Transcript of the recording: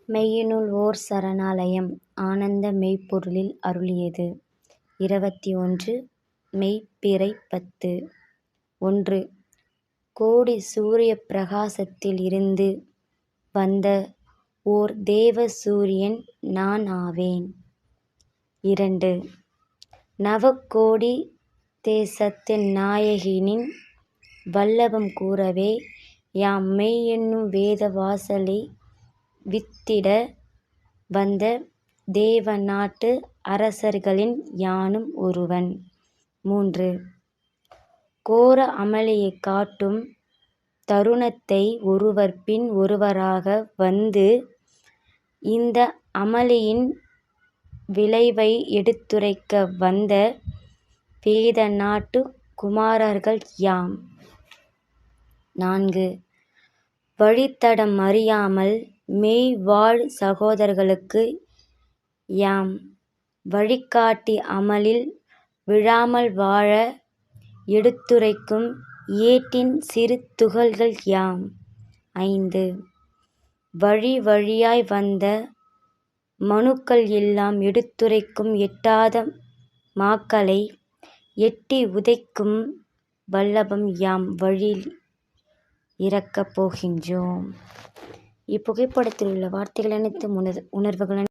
மெய்யினுள் ஓர் சரணாலயம் ஆனந்த மெய்ப்பொருளில் அருளியது. 21 மெய்ப்பிறை 10. 1. கோடி சூரியப் பிரகாசத்தில் இருந்து வந்த ஓர் தேவ சூரியன் நான் ஆவேன். 2. நவகோடி தேசத்தின் நாயகினின் வல்லபம் கூறவே யாம் மெய் என்னும் வேத வாசலை வித்திட வந்த தேவ நாட்டு அரசர்களின் யானும் ஒருவன். 3. கோர அமளியைக் காட்டும் தருணத்தை ஒருவர் பின் ஒருவராக வந்து இந்த அமளியின் விளைவை எடுத்துரைக்க வந்த வேத நாட்டு குமாரர்கள் யாம். 4. வழித்தடம் அறியாமல் மெய் வாழ் சகோதரர்களுக்கு யாம் வழிகாட்டி அமலில் விழாமல் வாழ எடுத்துரைக்கும் ஏட்டின் சிறு துகள்கள் யாம். 5. வழி வழியாய் வந்த மனுக்கள் எல்லாம் எடுத்துரைக்கும் எட்டாத மாக்களை எட்டி உதைக்கும் வல்லபம் யாம் வழியில் இறக்கப் போகின்றோம். இப்புகைப்படத்தில் உள்ள வார்த்தைகள் அனைத்தும் உணர்வுகள்